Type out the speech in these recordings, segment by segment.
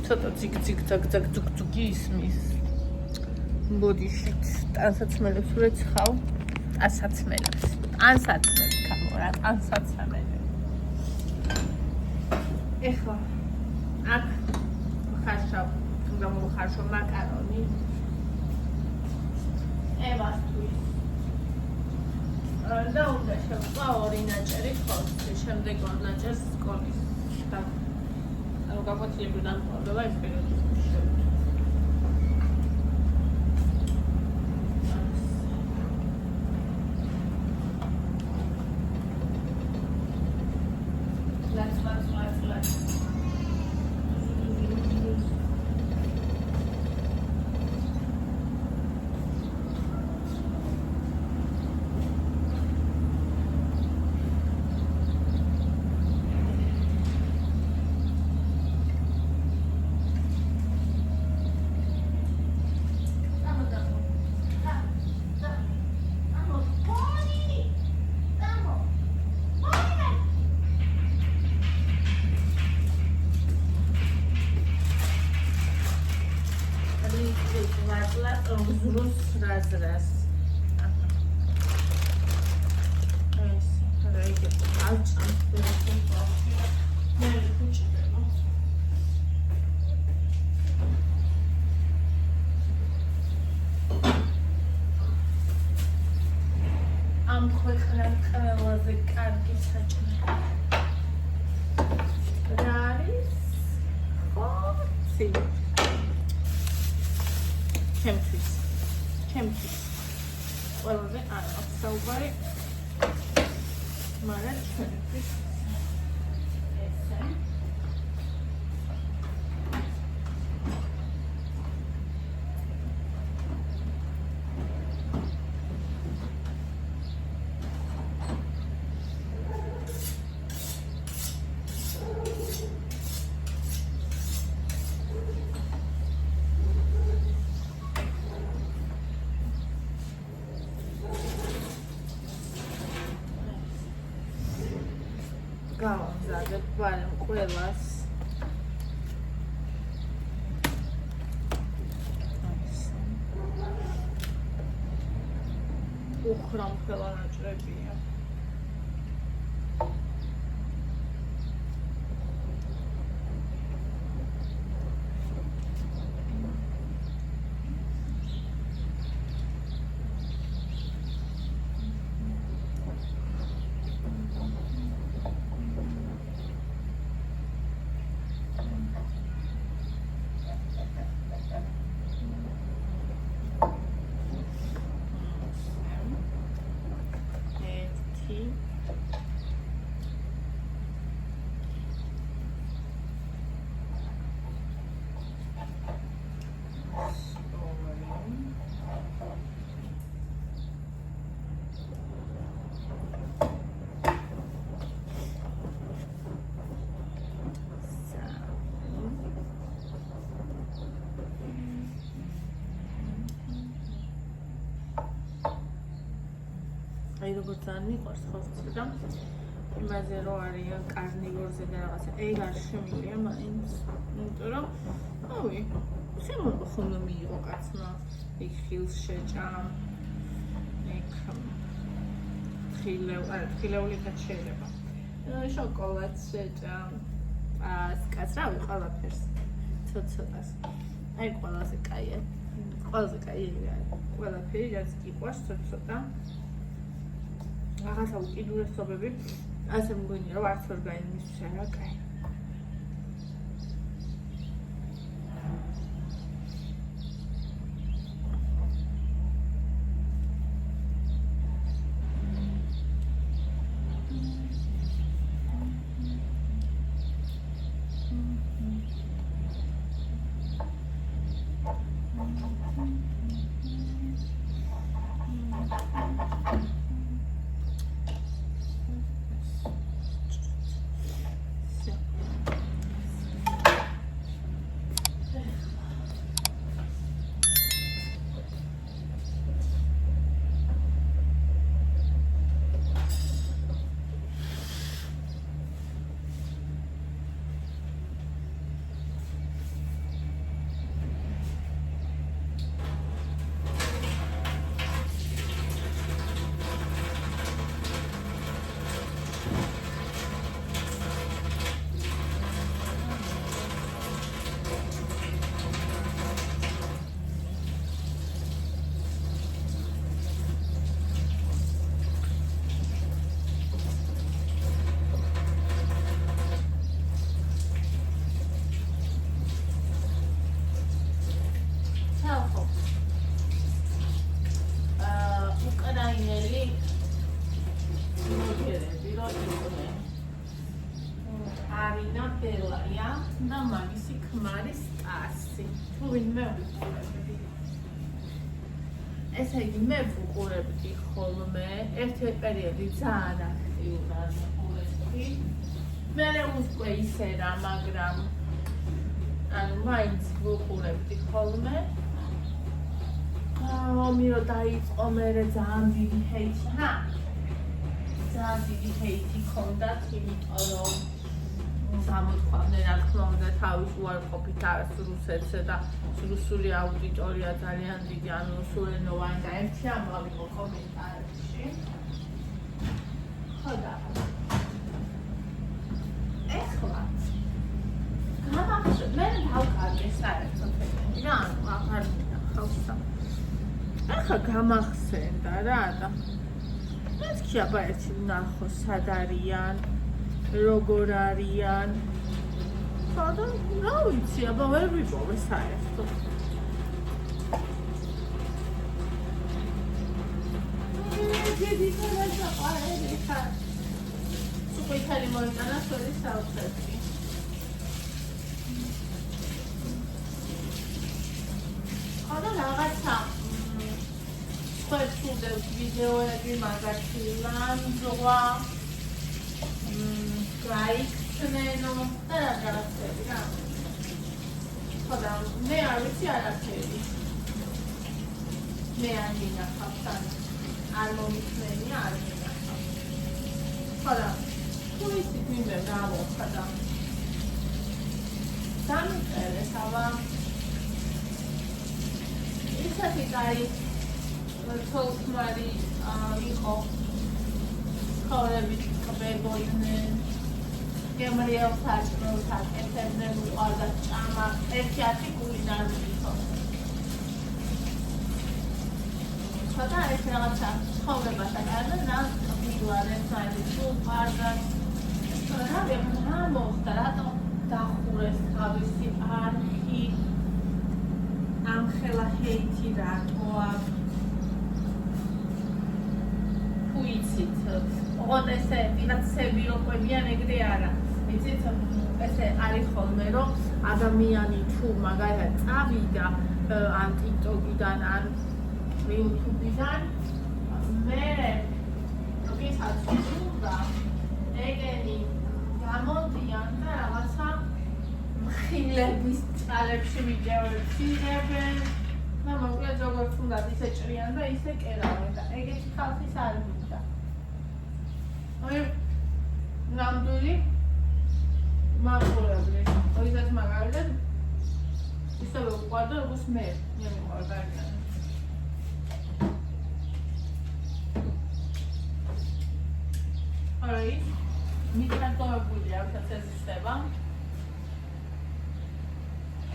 ცოტა ციგ ძუგ-ძუგი ისმის. ბოდიშით ტანსაცმელებს ვეცხავ. ტანსაცმელებს. ტანსაცმელებს კამორა, ტანსაცმელები. ეხლა აქ ხარშავ, გამოვხარშო მაკარონი. ევასთვის. და უნდა შევწვა 2 ნაჭერი ხოლმე, შემდეგ 2 ნაჭერს სკოლის. და გაგვაცილებული დამთავრდება ეს პერიოდი. Razraz. Am ქვეყნად ყველაზე კარგი საჭმელი. რა არის? ხოცი. ჩემთვის. ყველაზე არ აქვს საუბარი. მაგრამ ჩვენთვის ესე. გავამზადებ ბარემ ყველას. უხრა მხელა ნაჭრებია. აი როგორც არ მიყვარს ხორცი და იმაზე რო არიან კარნივორზე და რაღაცა ეგ არ შემიძლია მაინც იმიტომ რომ ავი შემოვა ხომ მიიღო კაცმა იქ ხილს შეჭამ იქ ხილეული კაც შეიძლება შოკოლადს შეჭამ კაც რავი ყველაფერს ცოტას აი ყველაზე კაია ყველაფერი რაც გიყვარს ცოტა რაღაცა უკიდურესობები ასე მგონია რომ არც ორგანიზმისთვის არა კაი ხმარის ტასი. თუ ვინმე უყურებდი. ესე იგი მე ვუყურებდი ხოლმე ერთი პერიოდი ძალიან აქტიურად ვუყურებდი. მე უკვე ისე რა, მაგრამ ანუ მაინც ვუყურებდი ხოლმე. ომი რო დაიწყო მერე ძალიან დიდი ჰეითი, ძალიან დიდი ჰეითი ჰქონდათ, იმიტომ რომ გამოთქვამდნენ რა თქმა უნდა თავის უარყოფით რუსეთზე და რუსული აუდიტორია ძალიან დიდი, ანუ რუსულენოვანი და ერთი ამბავი იყო კომენტარებში. ხო და ეხლა გამახსენე, მე დავკარგე საერთოდ რა, აღარ მინახავს. ახლა გამახსენდა რა და მეთქი აბა ერთი ვნახო სად არიან, როგორ არიან. სადა რა ვიცი, აბა ვერ ვიპოვე საერთოდ. დიდი ხანია ყარედი ხარ. სუპერხალი მოიტანა სწორი საუბრები. ხოდა რაღაცა სპეციალურ ვიდეოები მაგათი ლანდვა გაიქცნენო და რაღაცები რა. ხოდა მე არ ვიცი არაფერი. მე არ მინახავს არ მომიწმენი არ მინახავს. ხოდა თუ ისი ვინმე გამოხდა დამწერეს აბა ისეთი კაი თოლქმარი იყო ცხოვრებით ბეგოიდნენ გემრიელ საჭმელთან ერთებდნენ უყარდა ჭამა ერთი არტიკული ნაზრითო ხოდა ეს რაღაცა ცხოვრებასთან არა ნაზრით საერთოდ უყარდა რა მოხდა რატომ დახურეს თავისი არქი ამხელა ჰეითი რატოა იცით, ოღონდ ესე ვიღაცები რო ყვებიან ეგრე არა. იცით, ესე არის ხოლმე რომ ადამიანი თუ მაგალითად წავიდა ან TikTok-იდან ან YouTube-იდან მე ვისაც ვუყურდა ეგენი გამოდიან და რაღაცა მხილების ჭალებში ვიდეოებს იღებენ და მოკლედ როგორც უნდა ისე ჭრიან და ისე კერავენ და ეგეთი ხალხის არ მინდა. აი ნამდვილი მაყურებელი. ოღონდ მაგალითად ისევე უყვარდა როგორც მე მიყვარდა ეგრე. აი მიტანტოებულია აქაც ხდება.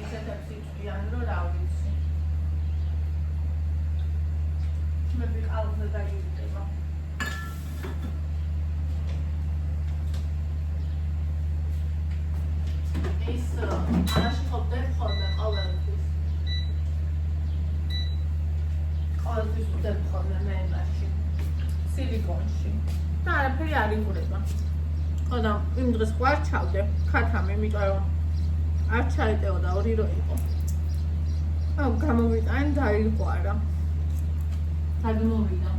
ისეთებს იწვიან რომ რა ვიცი. მე ვიყავზე დაგიდება. ის არაში ხობდნენ ხოლმე ყოველთვის. ყოველთვის ვდებ ხოლმე მე მაშინ სილიკონში. და არაფერი არ იგურება. ხოდა იმ დღეს ხო არ ჩავდე ქათამი, იმიტომ რომ არ ჩაიტეოდა ორი რო იყო. აუ გამოვიტანე და აიყვარა. სად მოვიდა?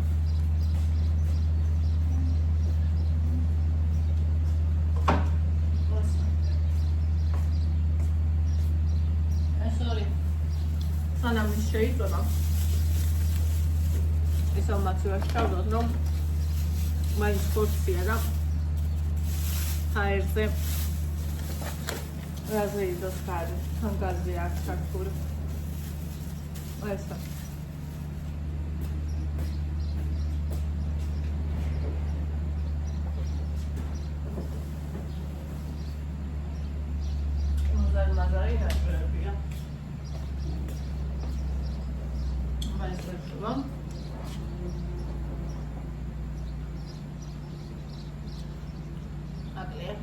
სანამ ის შეიწონა. ეს ამაცივას ჩავდოთ, რომ მაინც ხორცია და აერზე რაზე იდოს ხარი, თან გაზზე არ ჩართული. ესა. მაზარი ნაჭრებია. მაისტერობა. აკლია.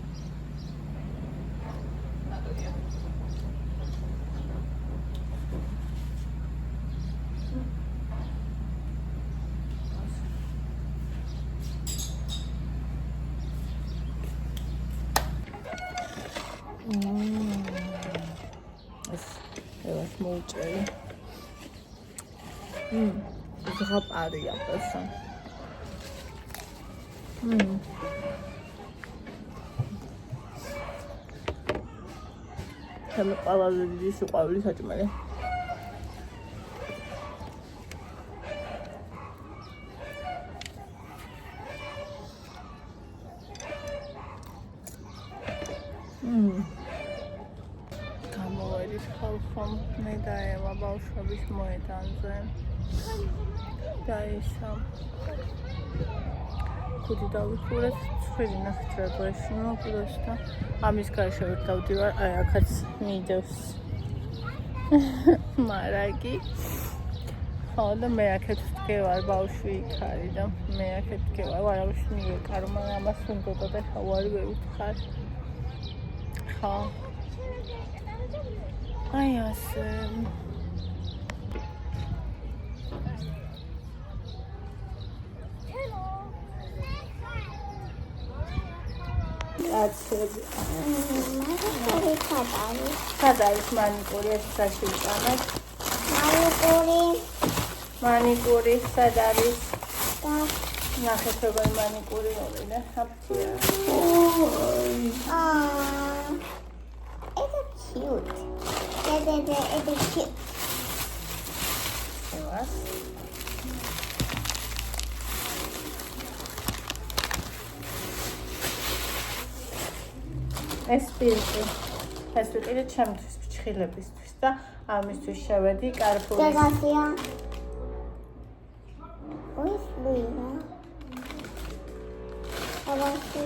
ეს ევას მოუჭერი. ზღაპარია პრესა. თემ ყველაზე დიდი სიყვარული საჭმელი. გამოვედით ხალხომ მე და ევა ბავშვების მოედანზე და ისა ხუთი დავიხურეთ 9 ნახევრებში მოკლეს და ამის გარშე ვერ დავდივარ აი აქაც მიდევს მარაგი ხო და მე აქეთ ვდგევარ ბავშვი იქ არის და მე აქეთ ვდგევარ ვარავის მიეკარმა ამას უნდა და ხავარი ვერ ვთხარ ხო აი ასე კაცები სად არის მანიკური ეს საშიუტანად მანიკური სად არის ნახეთ როგორი მანიკური მოვიდა აფთია It's cute. It's cute. What? ეს პირი. ეს პირი ჩემთვის ფრჩხილებისთვის და ამისთვის შევედი კარფურის. Gracias. Ois Luisa. Abasi.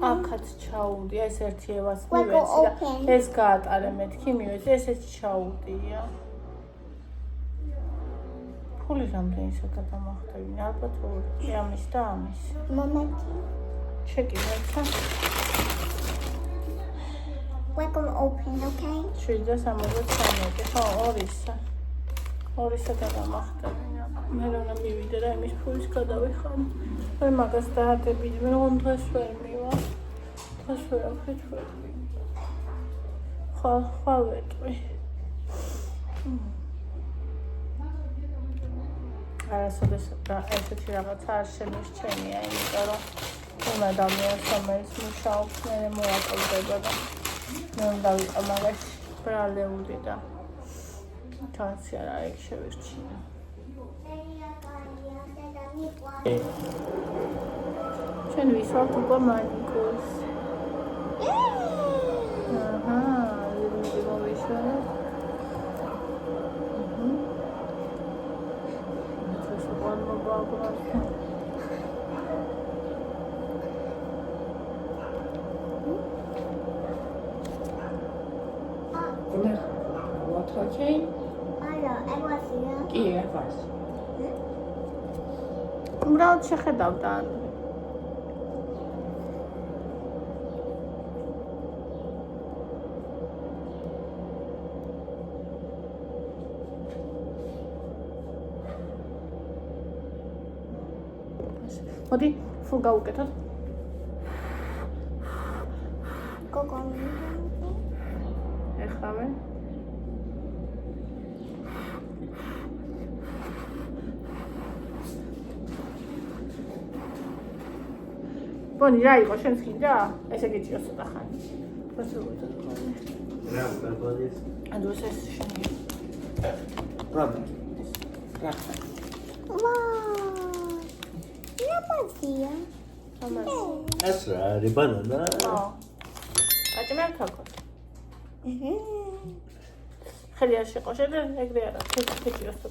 აქაც ჩაუდია ეს ერთი ევას მივეცი და ეს გაატარე მეთქი მივეცი ესეც ჩაუდია ფული რამდენისა გადამახტევინე ალბათ ორი ამის და ამის მომენტი ჩეკი მეცა We're going to open, okay? 763 ხო ორისა გადამახტევინე მე რა მივიდე და იმის ფულის გადავიხარ მე მაგას დაატები მე რომ დღეს ვერ მივა დღეს ვერ ვფიქრობ ხო ვეტყვი არასოდეს ესეთი რაღაცა არ შემირჩენია იმიტომ რომ იმ ადამიანს რომელიც მუშაობს მე მოაკლდება და მე უნდა ვიყამარეს ბრალეული და ჩანსი არ არის შევირჩინო ჩვენ ვისვავთ უკვე მანიკურს აჰა ვირი მოვისვენოთ ეს უკვე მოგაგვარდა What okay? კი, ებას. უბრალოდ შეხედავდა მოდი ფულ გავუკეთოთ ეხავე ბონი რა იყო შენს გინდა? ესე გიჭიოს ცოტა ხანი. პროცედურა. რა პერბოდის? ადროს ეს შენი. პრაბლემ. რა. Lamazia. ეს რა არის ბანანა? ხო. აჭმე არ ქაქოს. ხელი არ შეყო შენ ეგრე არა. ხელი გიჭიოს ცოტა.